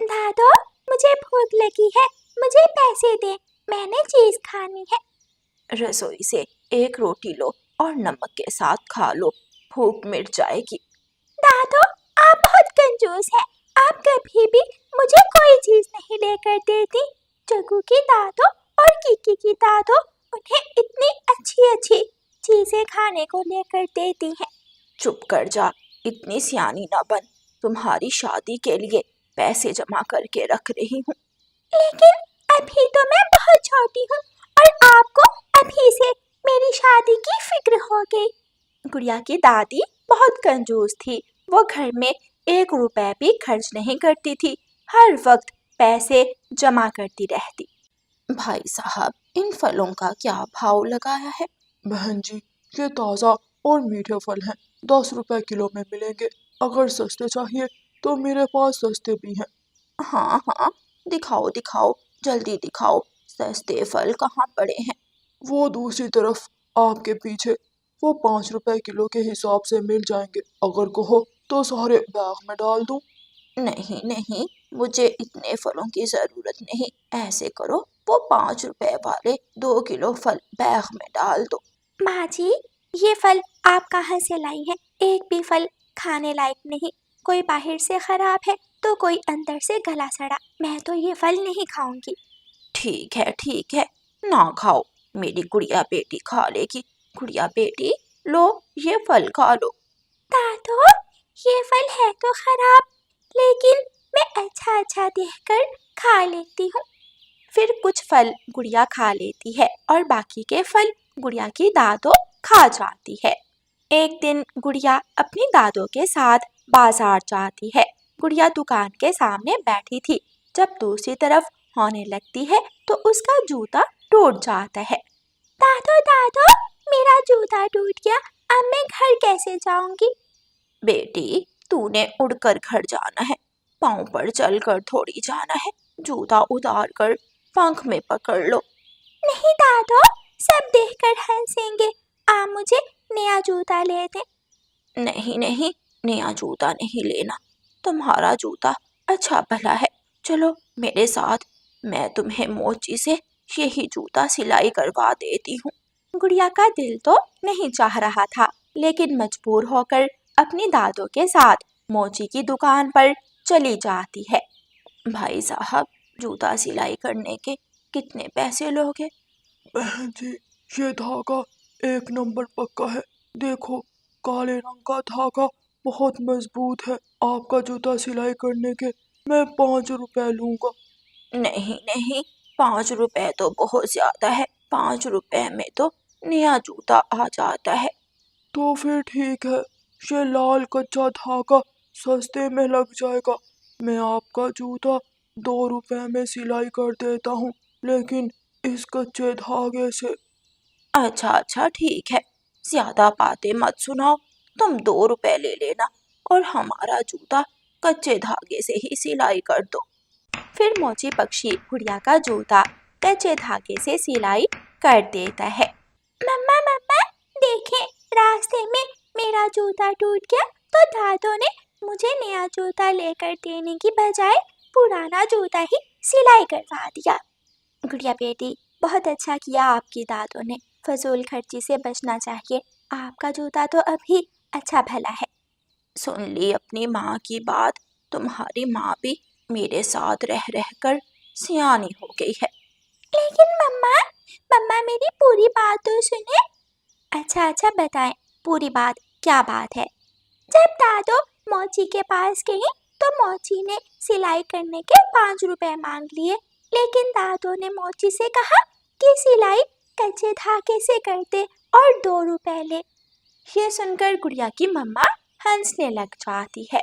दादो, मुझे भूख लगी है, मुझे पैसे दे, मैंने चीज खानी है। रसोई से एक रोटी लो और नमक के साथ खा लो, भूख मिट जाएगी। दादो, आप बहुत कंजूस हैं, आप कभी भी मुझे कोई चीज नहीं लेकर देती। जग्गू की दादो और किकी की दादो उन्हें इतनी अच्छी अच्छी चीजें खाने को लेकर देती हैं। चुप कर जा, इतनी सियानी ना बन, तुम्हारी शादी के लिए पैसे जमा करके रख रही हूँ। लेकिन अभी तो मैं बहुत छोटी हूँ और आपको अभी से मेरी शादी की फिक्र हो गई। गुड़िया की दादी बहुत कंजूस थी, वो घर में 1 रुपए भी खर्च नहीं करती थी, हर वक्त पैसे जमा करती रहती। भाई साहब, इन फलों का क्या भाव लगाया है? बहन जी, ये ताज़ा और मीठे फल हैं, 10 रुपए किलो में मिलेंगे। अगर सस्ते चाहिए तो मेरे पास सस्ते भी हैं। हाँ हाँ, दिखाओ दिखाओ, जल्दी दिखाओ, सस्ते फल कहाँ पड़े हैं? वो दूसरी तरफ आपके पीछे, वो 5 रुपए किलो के हिसाब से मिल जाएंगे। अगर कहो तो सारे बैग में डाल दूं। नहीं नहीं, मुझे इतने फलों की जरूरत नहीं। ऐसे करो, वो 5 रुपए वाले 2 किलो फल बैग में डाल दो। माँ जी, ये फल आप कहाँ से लाई हैं? एक भी फल खाने लायक नहीं, कोई बाहर से खराब है तो कोई अंदर से गला सड़ा। मैं तो ये फल नहीं खाऊंगी। ठीक है, ना खाओ, मेरी गुड़िया बेटी खा लेगी। गुड़िया बेटी, लो ये फल खा लो। दादो, ये फल है तो खराब, लेकिन मैं अच्छा अच्छा देखकर खा लेती हूँ। फिर कुछ फल गुड़िया खा लेती है और बाकी के फल गुड़िया की दादो खा जाती है। एक दिन गुड़िया अपनी दादो के साथ बाजार जाती है। गुड़िया दुकान के सामने बैठी थी, जब दूसरी तरफ होने लगती है तो उसका जूता टूट जाता है। दादो दादो, मेरा जूता टूट गया, अब मैं घर कैसे जाऊंगी? बेटी, तूने उड़कर घर जाना है, पाँव पर चलकर थोड़ी जाना है। जूता उतार कर पंख में पकड़ लो। नहीं दादो, सब देखकर हंसेंगे, आप मुझे नया जूता ले दे। नहीं नहीं, नया जूता नहीं लेना, तुम्हारा जूता अच्छा भला है। चलो मेरे साथ, मैं तुम्हें मोची से यही जूता सिलाई करवा देती हूँ। गुड़िया का दिल तो नहीं चाह रहा था, लेकिन मजबूर होकर अपनी दादो के साथ मोची की दुकान पर चली जाती है। भाई साहब, जूता सिलाई करने के कितने पैसे लोगे? बहन जी, ये धागा 1 नंबर पक्का है। देखो, काले रंग का धागा बहुत मजबूत है। आपका जूता सिलाई करने के मैं 5 रुपए लूंगा। नहीं नहीं, 5 रुपए तो बहुत ज्यादा है। 5 रुपए में तो नया जूता आ जाता है। तो फिर ठीक है, ये लाल कच्चा धागा सस्ते में लग जाएगा। मैं आपका जूता 2 रुपए में सिलाई कर देता हूँ, लेकिन इस कच्चे धागे से। अच्छा ठीक है, ज्यादा बातें मत सुनाओ, तुम 2 रुपए ले लेना और हमारा जूता कच्चे धागे से ही सिलाई कर दो। फिर मोची पक्षी गुड़िया का जूता कच्चे धागे से सिलाई कर देता है। मम्मा मम्मा, देखें, रास्ते में मेरा जूता टूट गया तो दादो ने मुझे नया जूता लेकर देने की बजाय पुराना जूता ही सिलाई करवा दिया। गुड़िया बेटी, बहुत अच्छा किया आपकी दादो ने, फजूल खर्ची से बचना चाहिए। आपका जूता तो अभी अच्छा भला है। सुन ली अपनी माँ की बात, तुम्हारी माँ भी मेरे साथ रह रह कर सियानी हो गई है। लेकिन मम्मा, मम्मा मेरी पूरी बात तो सुने। अच्छा बताएं, पूरी बात क्या बात है? जब दादो मोची के पास गई तो मोची ने सिलाई करने के 5 रुपए मांग लिए, लेकिन दादो ने मोची से कहा कि सिलाई कच्चे धागे से कर दे और 2 रुपए ले। ये सुनकर गुड़िया की मम्मा हंसने लग जाती है।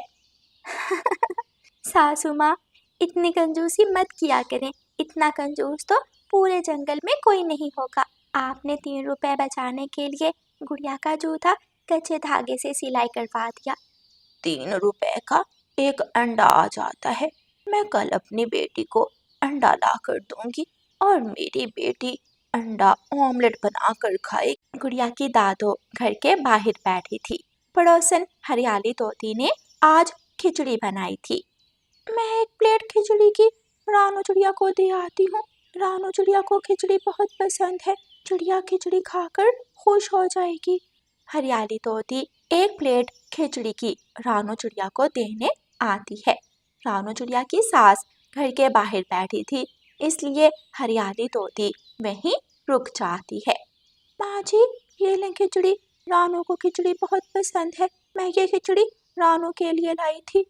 सासू माँ, इतनी कंजूसी मत किया करें, इतना कंजूस तो पूरे जंगल में कोई नहीं होगा। आपने 3 रुपए बचाने के लिए गुड़िया का जूता कच्चे धागे से सिलाई करवा दिया। 3 रुपए का एक अंडा आ जाता है। मैं कल अपनी बेटी को अंडा ला कर दूंगी और मेरी बेटी अंडा ऑमलेट बना कर खाए। गुड़िया की दादो घर के बाहर बैठी थी। पड़ोसन हरियाली तोती ने आज खिचड़ी बनाई थी। मैं एक प्लेट खिचड़ी की रानू चिड़िया को दे आती हूँ। रानू चिड़िया को खिचड़ी बहुत पसंद है। चिड़िया खिचड़ी खाकर खुश हो जाएगी। हरियाली तोती एक प्लेट खिचड़ी की रानू चिड़िया को देने आती है। रानू चिड़िया की सास घर के बाहर बैठी थी, इसलिए हरियाली तोती वहीं रुक जाती है। माँ जी, ये लें खिचड़ी। रानू को खिचड़ी बहुत पसंद है। मैं ये खिचड़ी रानू के लिए लाई थी।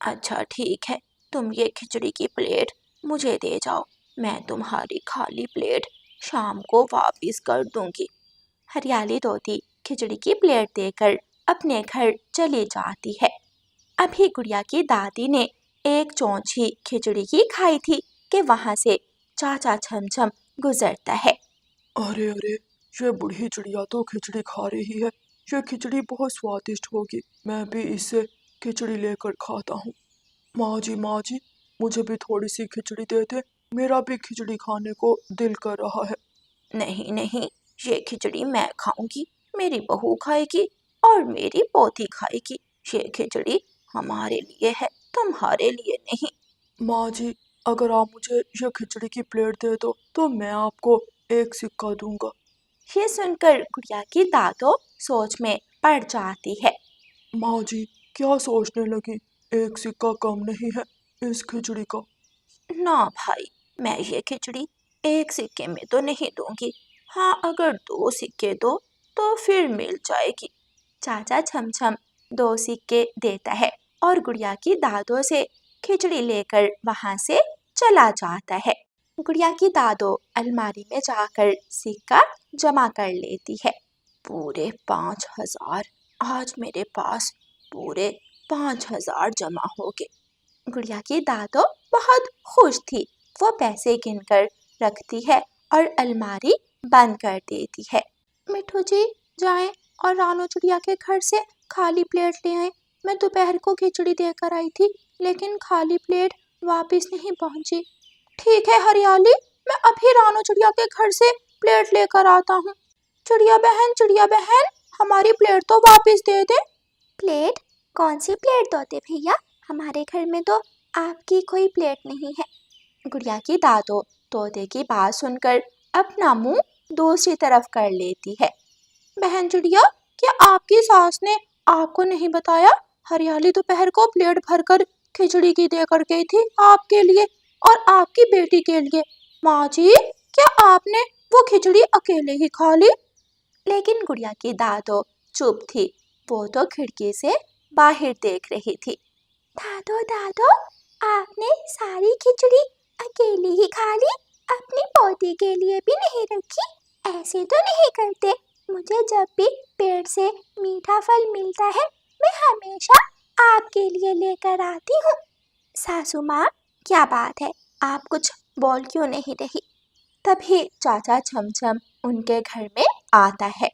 अच्छा ठीक है, तुम ये खिचड़ी की प्लेट मुझे दे जाओ, मैं तुम्हारी खाली प्लेट शाम को वापस कर दूंगी। हरियाली तोती खिचड़ी की प्लेट देकर अपने घर चली जाती है। अभी गुड़िया की दादी ने एक चौंची खिचड़ी की खाई थी कि वहां से चाचा छमछम गुजरता है। अरे अरे, ये बूढ़ी चिड़िया तो खिचड़ी खा रही है। ये खिचड़ी बहुत स्वादिष्ट होगी, मैं भी इससे खिचड़ी लेकर खाता हूँ। माँ जी, मुझे भी थोड़ी सी खिचड़ी दे दे, मेरा भी खिचड़ी खाने को दिल कर रहा है। नहीं नहीं, ये खिचड़ी मैं खाऊंगी, मेरी बहू खाएगी और मेरी पोती खाएगी। ये खिचड़ी हमारे लिए है, तुम्हारे लिए नहीं। माँ जी, अगर आप मुझे ये खिचड़ी की प्लेट दे दो तो मैं आपको एक सिक्का दूंगा। ये सुनकर गुड़िया की दादो सोच में पड़ जाती है। माँ जी, क्या सोचने लगी, एक सिक्का कम नहीं है इस खिचड़ी का। ना भाई, मैं ये खिचड़ी एक सिक्के में तो नहीं दूंगी। हाँ, अगर 2 सिक्के दो तो फिर मिल जाएगी। चाचा छमछम 2 सिक्के देता है और गुड़िया की दादो से खिचड़ी लेकर वहां से चला जाता है। गुड़िया की दादो अलमारी में जाकर सिक्का जमा कर लेती है। पूरे 5,000, आज मेरे पास पूरे 5,000 जमा हो गए। गुड़िया की दादो बहुत खुश थी। वो पैसे गिनकर रखती है और अलमारी बंद कर देती है। मिठू जी, जाएं और रानू चिड़िया के घर से खाली प्लेट ले आए। मैं दोपहर को खिचड़ी देकर आई थी, लेकिन खाली प्लेट वापस नहीं पहुंची। ठीक है हरियाली, मैं अभी रानू चिड़िया के घर से प्लेट लेकर आता हूँ। चिड़िया बहन, हमारी प्लेट तो वापस दे दे। प्लेट? कौन सी प्लेट तोते भैया? हमारे घर में तो आपकी कोई प्लेट नहीं है। गुड़िया की दादो तोते की बात सुनकर अपना मुंह दूसरी तरफ कर लेती है। बहन चिड़िया, क्या आपकी सास ने आपको नहीं बताया? हरियाली दोपहर को प्लेट भरकर खिचड़ी की देकर गई थी आपके लिए और आपकी बेटी के लिए। माँ जी, क्या आपने वो खिचड़ी अकेले ही खा ली? लेकिन गुड़िया की दादो चुप थी। वो तो खिड़की से बाहर देख रही थी। दादो, आपने सारी खिचड़ी अकेली ही खा ली? अपनी पोती के लिए भी नहीं रखी? ऐसे तो नहीं करते। मुझे जब भी पेड़ से मीठा फल मिलता है, मैं हमेशा आपके लिए लेकर आती हूँ। सासू माँ, क्या बात है, आप कुछ बोल क्यों नहीं रही? तभी चाचा छमछम उनके घर में आता है।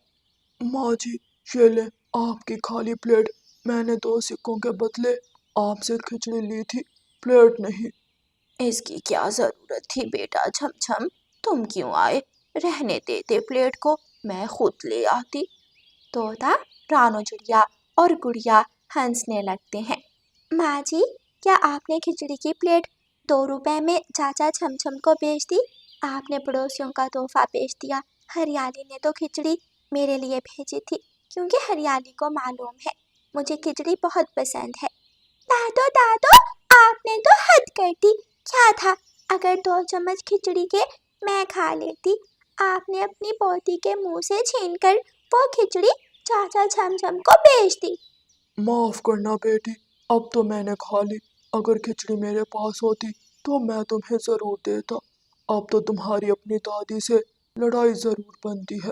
माँ जी, ये ले आपकी खाली प्लेट। मैंने 2 सिक्कों के बदले आपसे खिचड़ी ली थी, प्लेट नहीं। इसकी क्या जरूरत थी बेटा छमछम, तुम क्यों आए? रहने देते प्लेट को, मैं खुद ले आती। तोता, रानू चिड़िया और गुड़िया हंसने लगते हैं। माँ जी, क्या आपने खिचड़ी की प्लेट 2 रुपए में चाचा छमछम को बेच दी? आपने पड़ोसियों का तोहफा बेच दिया। हरियाली ने तो खिचड़ी मेरे लिए भेजी थी, क्योंकि हरियाली को मालूम है मुझे खिचड़ी बहुत पसंद है। दादो, आपने तो हद कर दी। क्या था, अगर 2 चम्मच खिचड़ी के मैं खा लेती। आपने अपनी पोती के मुंह से छीनकर वो खिचड़ी चाचा छमछम को बेच दी। माफ करना बेटी, अब तो मैंने खा ली। अगर खिचड़ी मेरे पास होती तो मैं तुम्हें जरूर देता। अब तो तुम्हारी अपनी दादी से लड़ाई जरूर बनती है।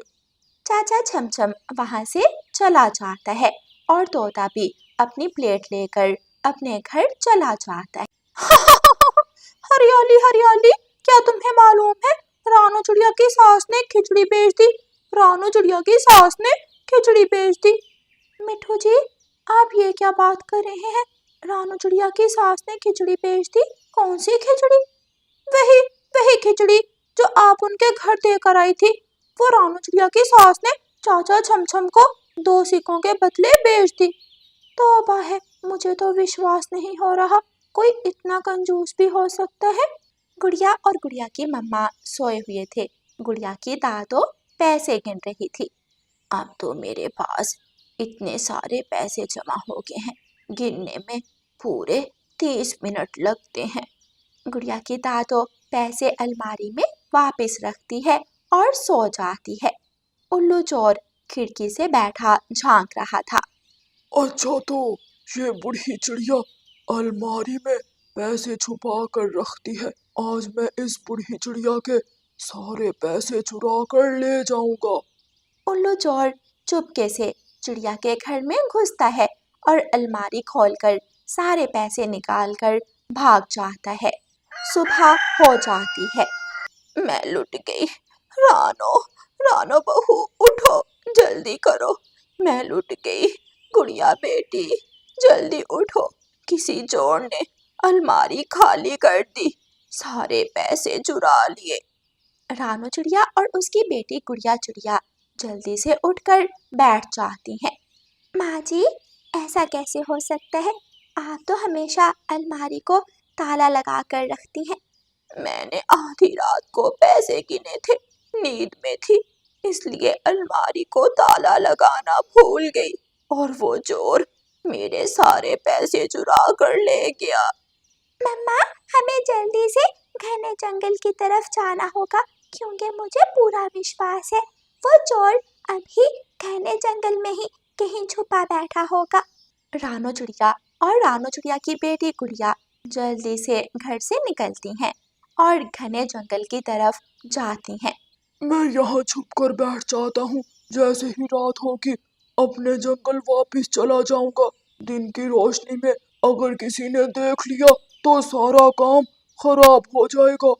चाचा छमछम वहां से चला जाता है और तोता भी अपनी प्लेट लेकर अपने घर चला जाता है। हरियाली, क्या तुम्हें मालूम है, रानू चिड़िया की सास ने खिचड़ी बेच दी। रानू चिड़िया की सास ने खिचड़ी बेच दी। मिठू जी, आप ये क्या बात कर रहे हैं? रानू चिड़िया की सास ने खिचड़ी बेच दी? कौन सी खिचड़ी? वही खिचड़ी जो आप उनके घर देकर आई थी। वो रानू चिड़िया की सास ने चाचा छमछम को 2 सिक्कों के बदले बेच दी। तौबा है, मुझे तो विश्वास नहीं हो रहा। کوئی اتنا کنجوس بھی ہو سکتا ہے؟ گڑیا اور گڑیا کی مما سوئے ہوئے تھے۔ گڑیا کی دادو پیسے گن رہی تھی۔ اب تو میرے پاس اتنے سارے پیسے جمع ہو گئے ہیں، گننے میں پورے 30 منٹ لگتے ہیں۔ گڑیا کی دادو پیسے الماری میں واپس رکھتی ہے اور سو جاتی ہے۔ الو چور کھڑکی سے بیٹھا جھانک رہا تھا۔ اچھا تو یہ بوڑھی چڑیا الماری میں پیسے چھپا کر رکھتی ہے، آج میں اس بوڑھی چڑیا کے سارے پیسے چرا کر لے جاؤں گا۔ الو چور چپکے سے چڑیا کے گھر میں گھستا ہے اور الماری کھول کر سارے پیسے نکال کر بھاگ جاتا ہے۔ صبح ہو جاتی ہے۔ میں لٹ گئی۔ رانو بہو اٹھو، جلدی کرو، میں لٹ گئی۔ گڑیا بیٹی جلدی اٹھو، کسی چور نے الماری خالی کر دی، سارے پیسے چرا لیے۔ رانو چڑیا اور اس کی بیٹی گڑیا چڑیا جلدی سے اٹھ کر بیٹھ جاتی ہیں۔ ماں جی، ایسا کیسے ہو سکتا ہے؟ آپ تو ہمیشہ الماری کو تالا لگا کر رکھتی ہیں۔ میں نے آدھی رات کو پیسے گنے تھے، نیند میں تھی، اس لیے الماری کو تالا لگانا بھول گئی اور وہ چور میرے سارے پیسے چرا کر لے گیا۔ مما، ہمیں جلدی سے گھنے جنگل کی طرف جانا ہوگا، کیونکہ مجھے پورا وشواس ہے وہ چور ابھی گھنے جنگل میں ہی کہیں چھپا بیٹھا ہوگا۔ رانو چڑیا اور رانو چڑیا کی بیٹی گڑیا جلدی سے گھر سے نکلتی ہیں اور گھنے جنگل کی طرف جاتی ہیں۔ میں یہاں چھپ کر بیٹھ جاتا ہوں، جیسے ہی رات ہوگی اپنے جنگل واپس چلا جاؤں گا۔ دن کی روشنی میں اگر کسی نے دیکھ لیا تو سارا کام خراب ہو جائے گا۔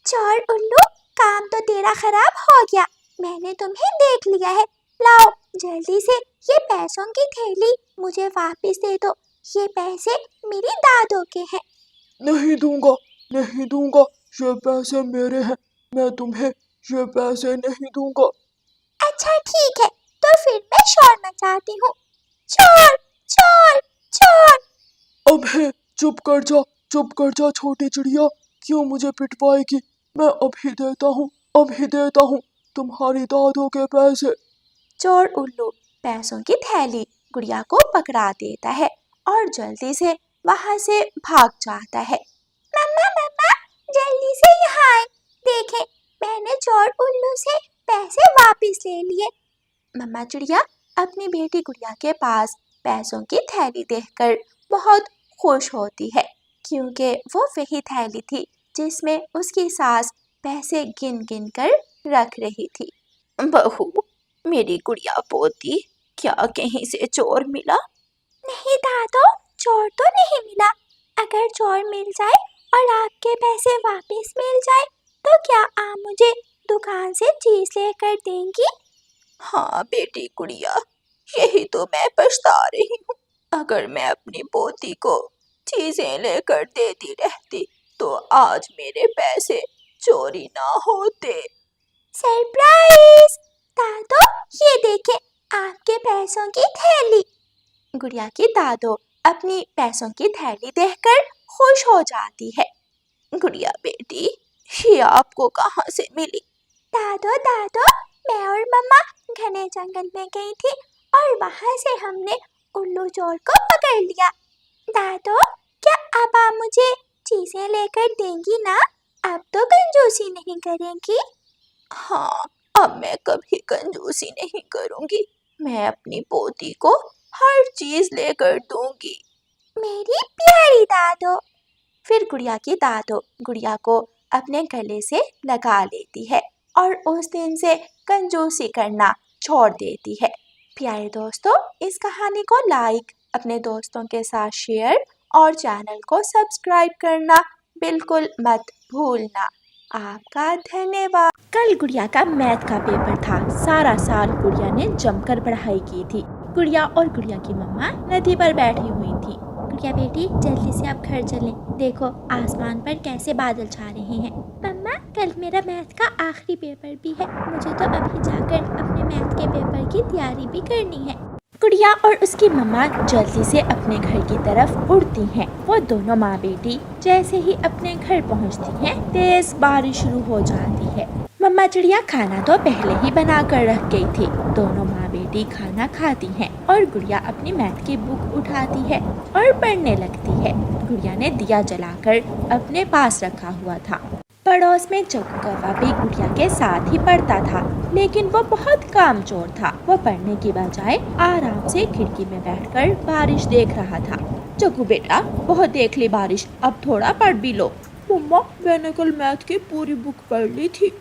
چور الو، کام تو تیرا خراب ہو گیا، میں نے تمہیں دیکھ لیا ہے۔ لاؤ جلدی سے یہ پیسوں کی تھیلی مجھے واپس دے دو، یہ پیسے میری دادو کے ہیں۔ نہیں دوں گا، یہ پیسے میرے ہیں، میں تمہیں یہ پیسے نہیں دوں گا۔ اچھا ٹھیک ہے، تو پھر میں شور مچاتی ہوں، چور چور چور۔ اب ہے، چپ کر جا چھوٹی چڑیا، کیوں مجھے پٹوائے گی؟ میں ابھی دیتا ہوں تمہاری دادو کے پیسے۔ چور الو پیسوں کی تھیلی گڑیا کو پکڑا دیتا ہے اور جلدی سے وہاں سے بھاگ جاتا ہے۔ مما، جلدی سے یہاں آئے، دیکھیں میں نے چور الو سے پیسے واپس لے لیے۔ مما چڑیا اپنی بیٹی گڑیا کے پاس پیسوں کی تھیلی دیکھ کر بہت خوش ہوتی ہے، کیونکہ وہ وہی تھیلی تھی جس میں اس کی ساس پیسے گن گن کر رکھ رہی تھی۔ بہو، میری گڑیا پوتی، کیا کہیں سے چور ملا؟ نہیں دادو، چور تو نہیں ملا۔ اگر چور مل جائے اور آپ کے پیسے واپس مل جائے تو کیا آپ مجھے دکان سے چیز لے کر دیں گی؟ ہاں بیٹی گڑیا، یہی تو میں پچھتا رہی ہوں۔ اگر میں اپنی پوتی کو چیزیں لے کر دیتی رہتی تو آج میرے پیسے چوری نہ ہوتے۔ سرپرائز! دادو، یہ دیکھیں آپ کے پیسوں کی تھیلی۔ گڑیا کی دادو اپنی پیسوں کی تھیلی دیکھ کر خوش ہو جاتی ہے۔ گڑیا بیٹی، یہ آپ کو کہاں سے ملی؟ دادو، میں اور مما گھنے جنگل میں گئی تھی اور وہاں سے ہم نے الو چور کو پکڑ لیا۔ دادو، کیا اب آپ مجھے چیزیں لے کر دیں گی نا؟ اب تو کنجوسی نہیں کریں گی؟ ہاں، اب میں کبھی کنجوسی نہیں کروں گی، میں اپنی پوتی کو ہر چیز لے کر دوں گی۔ میری پیاری دادو۔ پھر گڑیا کی دادو گڑیا کو اپنے گلے سے لگا لیتی ہے اور اس دن سے کنجوسی کرنا چھوڑ دیتی ہے۔ پیارے دوستو، اس کہانی کو لائک، اپنے دوستوں کے ساتھ شیئر اور چینل کو سبسکرائب کرنا بالکل مت بھولنا۔ آپ کا دھنیہ واد۔ کل گڑیا کا میتھ کا پیپر تھا۔ سارا سال گڑیا نے جم کر پڑھائی کی تھی۔ گڑیا اور گڑیا کی مما ندی پر بیٹھی ہوئی تھی۔ گڑیا بیٹی، جلدی سے آپ گھر چلیں، دیکھو آسمان پر کیسے بادل چھا رہے ہیں۔ مما، کل میرا میتھ کا آخری پیپر بھی ہے، مجھے تو ابھی جا کر اپنے میتھ کے پیپر کی تیاری بھی کرنی ہے۔ گڑیا गुड़िया और उसकी मम्मा जल्दी से अपने घर की तरफ उड़ती हैं। वो दोनों माँ बेटी जैसे ही अपने घर पहुँचती हैं, तेज बारिश शुरू हो जाती है। मम्मा चिड़िया खाना तो पहले ही बना कर रख गई थी। दोनों माँ बेटी खाना खाती हैं और गुड़िया अपनी मैथ की बुक उठाती है और पढ़ने लगती है। गुड़िया ने दिया जलाकर अपने पास रखा हुआ था। पड़ोस में जग्गू कौवा भी गुड़िया के साथ ही पढ़ता था, लेकिन वो बहुत कामचोर था। वो पढ़ने की बजाय आराम से खिड़की में बैठकर बारिश देख रहा था। जग्गू बेटा, बहुत देख ली बारिश, अब थोड़ा पढ़ भी लो। मम्मा, मैंने कल मैथ की पूरी बुक पढ़ ली थी।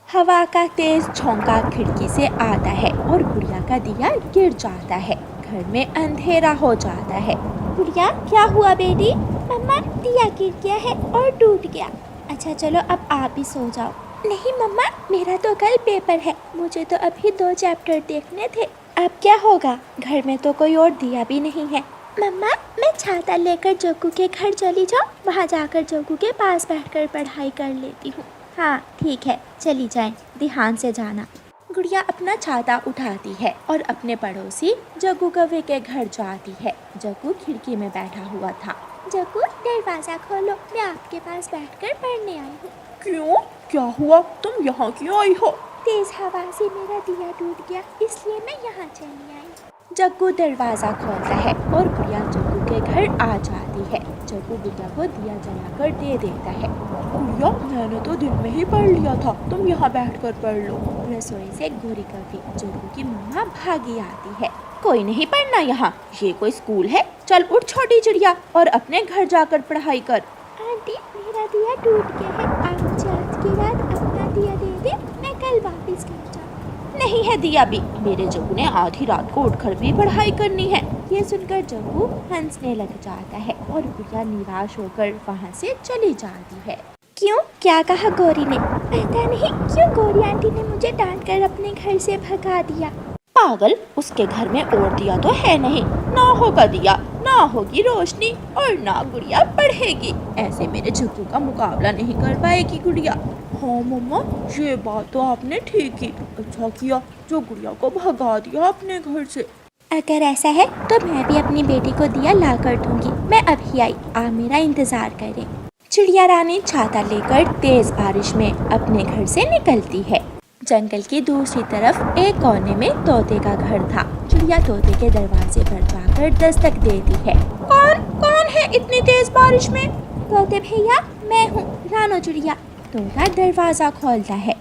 हवा का तेज झोंका खिड़की से आता है और गुड़िया का दिया गिर जाता है। घर में अंधेरा हो जाता है। गुड़िया, क्या हुआ बेटी? मम्मा, दिया गिर गया है और टूट गया। अच्छा चलो, अब आप भी सो जाओ। नहीं मम्मा, मेरा तो कल पेपर है, मुझे तो अभी 2 चैप्टर देखने थे। अब क्या होगा? घर में तो कोई और दिया भी नहीं है। मम्मा, मैं छाता लेकर जग्गू के घर चली जाऊँ, वहाँ जाकर जग्गू के पास बैठकर पढ़ाई कर लेती हूँ। हाँ ठीक है, चली जाएं, ध्यान से जाना। गुड़िया अपना छाता उठाती है और अपने पड़ोसी जग्गू कौवे के घर जाती है। जग्गू खिड़की में बैठा हुआ था। जग्गू, दरवाजा खोलो, मैं आपके पास बैठकर पढ़ने आई हूँ। क्यों? क्या हुआ? तुम यहाँ क्यों आई हो? तेज हवा से मेरा दिया टूट गया, इसलिए मैं यहाँ चली आई। जग्गू दरवाजा खोलता है और गुड़िया जग्गू के घर आ जाती है। जग्गू गुड़िया को दिया जलाकर दे देता है। गुड़िया, मैंने तो दिन में ही पढ़ लिया था, तुम यहाँ बैठकर पढ़ लो। रसोई से गोरी कौवी जग्गू की मम्मा भागी आती है। कोई नहीं पढ़ना यहाँ, ये कोई स्कूल है? चल उठ छोटी चिड़िया और अपने घर जाकर पढ़ाई कर। आंटी, मेरा दिया टूट गया है, आप मुझे आज की रात अपना दिया दे दे, मैं कल वापस घर जाऊँ। नहीं है दिया भी, मेरे जग्गू ने आधी रात को उठकर भी पढ़ाई करनी है। ये सुनकर जग्गू हंसने लग जाता है और गुड़िया निराश होकर वहाँ से चली जाती है। क्यों? क्या कहा गौरी ने? पता नहीं क्यों गोरी आंटी ने मुझे डांट कर अपने घर से भगा दिया। पागल, उसके घर में और दिया तो है नहीं, ना होगा दिया, ना होगी रोशनी और ना गुड़िया पढ़ेगी। ऐसे मेरे जग्गू का मुकाबला नहीं कर पाएगी गुड़िया। हाँ मम्मा, ये बात तो आपने ठीक की। अच्छा किया जो गुड़िया को भगा दिया अपने घर से। अगर ऐसा है तो मैं भी अपनी बेटी को दिया ला कर दूंगी। मैं अभी आई, आप मेरा इंतजार करें। चिड़िया रानी छाता लेकर तेज बारिश में अपने घर से निकलती है। जंगल की दूसरी तरफ एक कोने में तोते का घर था। चिड़िया तोते के दरवाजे पर जाकर दस्तक देती है। कौन है इतनी तेज बारिश में? तोते भैया, मैं हूँ रानो चिड़िया। तोता दरवाजा खोलता है।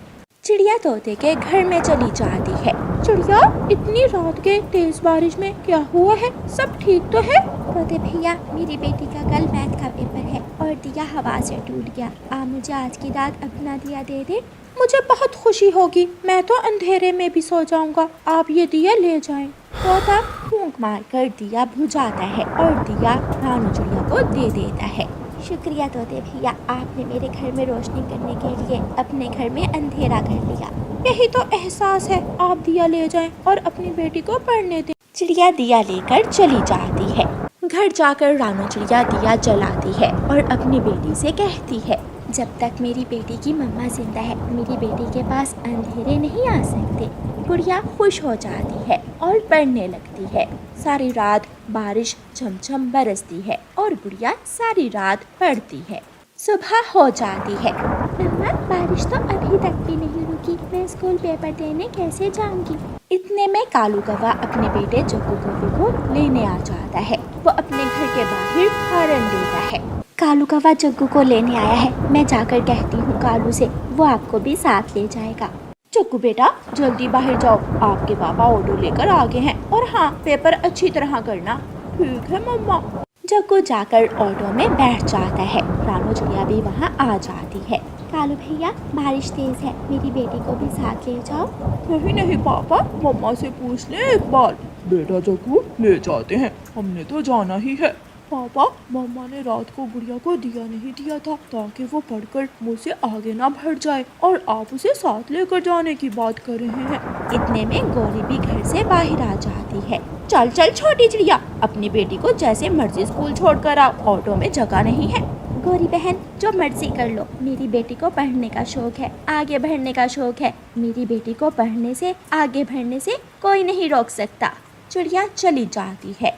चिड़िया तोते के घर में चली जाती है। चिड़िया, इतनी रात के तेज बारिश में क्या हुआ है? सब ठीक तो है? तोते भैया, मेरी बेटी का कल मैथ का पेपर है और दिया हवा से टूट गया। आप मुझे आज की रात अपना दिया दे दे। मुझे बहुत खुशी होगी, मैं तो अंधेरे में भी सो जाऊंगा, आप ये दिया ले जाएं। तोता फूंक मारकर दिया बुझाता है और दिया रानो चिड़िया को दे देता है। शुक्रिया तोते भैया, आपने मेरे घर में रोशनी करने के लिए अपने घर में अंधेरा कर दिया। यही तो एहसास है, आप दिया ले जाएं और अपनी बेटी को पढ़ने दें। चिड़िया दिया लेकर चली जाती है। घर जाकर रानो चिड़िया दिया जलाती है और अपनी बेटी से कहती है, जब तक मेरी बेटी की मम्मा जिंदा है, मेरी बेटी के पास अंधेरे नहीं आ सकते। गुड़िया खुश हो जाती है और पढ़ने लगती है। सारी रात बारिश झमझम बरसती है और गुड़िया सारी रात पढ़ती है। सुबह हो जाती है। मम्मा, बारिश तो अभी तक भी नहीं रुकी, मैं स्कूल पेपर देने कैसे जाऊंगी? इतने में कालू कौवा अपने बेटे जग्गू कौवे को लेने आ जाता है। वो अपने घर के बाहर हॉर्न देता है। कालू कौवा जग्गू को लेने आया है, मैं जाकर कहती हूँ कालू से, वो आपको भी साथ ले जाएगा। जग्गू बेटा, जल्दी बाहर जाओ, आपके पापा ऑटो लेकर आ गए हैं। और हाँ, पेपर अच्छी तरह करना। ठीक है मम्मा। जग्गू जाकर ऑटो में बैठ जाता है। रानो चिड़िया भी वहाँ आ जाती है। कालू भैया, बारिश तेज है, मेरी बेटी को भी साथ ले जाओ। नहीं पापा, मम्मा से पूछ ले एक बार। बेटा जग्गू, ले जाते हैं, हमने तो जाना ही है। पापा, मम्मा ने रात को गुड़िया को दिया नहीं दिया था ताकि वो पढ़कर मुझसे आगे ना बढ़ जाए, और आप उसे साथ लेकर जाने की बात कर रहे हैं। इतने में गौरी भी घर से बाहर आ जाती है। चल चल छोटी चिड़िया, अपनी बेटी को जैसे मर्जी स्कूल छोड़कर आओ, ऑटो में जगह नहीं है। गौरी बहन, जो मर्जी कर लो, मेरी बेटी को पढ़ने का शौक है, आगे बढ़ने का शौक है। मेरी बेटी को पढ़ने से, आगे बढ़ने से कोई नहीं रोक सकता। چڑیا چلی جاتی ہے۔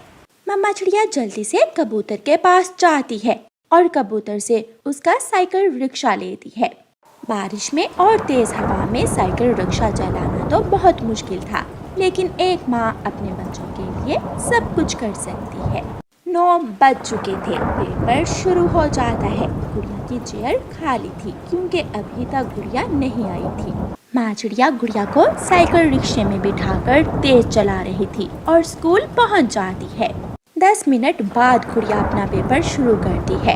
مما چڑیا جلدی سے کبوتر کے پاس جاتی ہے اور کبوتر سے اس کا سائیکل رکشہ لیتی ہے۔ بارش میں اور تیز ہوا میں سائیکل رکشہ چلانا تو بہت مشکل تھا، لیکن ایک ماں اپنے بچوں کے لیے سب کچھ کر سکتی ہے۔ 9 بج چکے تھے، پیپر شروع ہو جاتا ہے۔ گڑیا کی چیئر خالی تھی کیونکہ ابھی تک گڑیا نہیں آئی تھی۔ ماں چڑیا گڑیا کو سائیکل رکشے میں بٹھا کر تیز چلا رہی تھی اور اسکول پہنچ جاتی ہے۔ 10 منٹ بعد گڑیا اپنا پیپر شروع کرتی ہے۔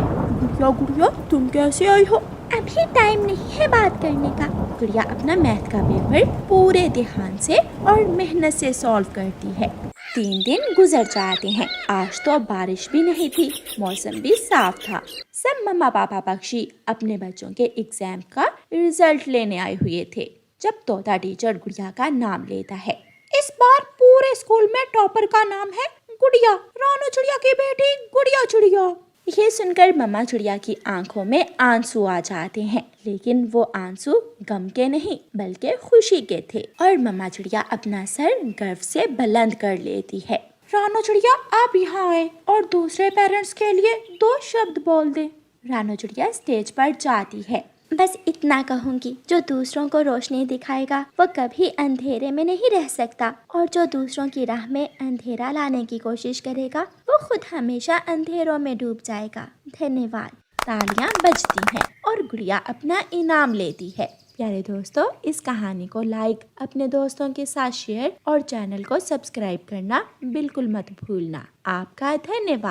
گڑیا تم کیسے آئی ہو؟ ابھی ٹائم نہیں ہے بات کرنے کا۔ گڑیا اپنا میتھ کا پیپر پورے دھیان سے اور محنت سے سالو کرتی ہے۔ 3 دن گزر جاتے ہیں۔ آج تو بارش بھی نہیں تھی، موسم بھی صاف تھا۔ سب مما پاپا پکشی اپنے بچوں کے ایگزام کا رزلٹ لینے آئے ہوئے تھے جب طوطا ٹیچر گڑیا کا نام لیتا ہے۔ اس بار پورے اسکول میں ٹاپر کا نام ہے گڑیا، رانو چڑیا کی بیٹی گڑیا چڑیا۔ یہ سن کر مما چڑیا کی آنکھوں میں آنسو آ جاتے ہیں، لیکن وہ آنسو غم کے نہیں بلکہ خوشی کے تھے، اور مما چڑیا اپنا سر گرو سے بلند کر لیتی ہے۔ رانو چڑیا آپ یہاں آئے اور دوسرے پیرنٹس کے لیے 2 شبد بول دیں۔ رانو چڑیا اسٹیج پر جاتی ہے۔ بس اتنا کہوں گی، جو دوسروں کو روشنی دکھائے گا وہ کبھی اندھیرے میں نہیں رہ سکتا، اور جو دوسروں کی راہ میں اندھیرا لانے کی کوشش کرے گا وہ خود ہمیشہ اندھیروں میں ڈوب جائے گا۔ دھنیہ واد۔ تالیاں بجتی ہیں اور گڑیا اپنا انعام لیتی ہے۔ پیارے دوستو، اس کہانی کو لائک، اپنے دوستوں کے ساتھ شیئر اور چینل کو سبسکرائب کرنا بالکل مت بھولنا۔ آپ کا دھنیہ واد۔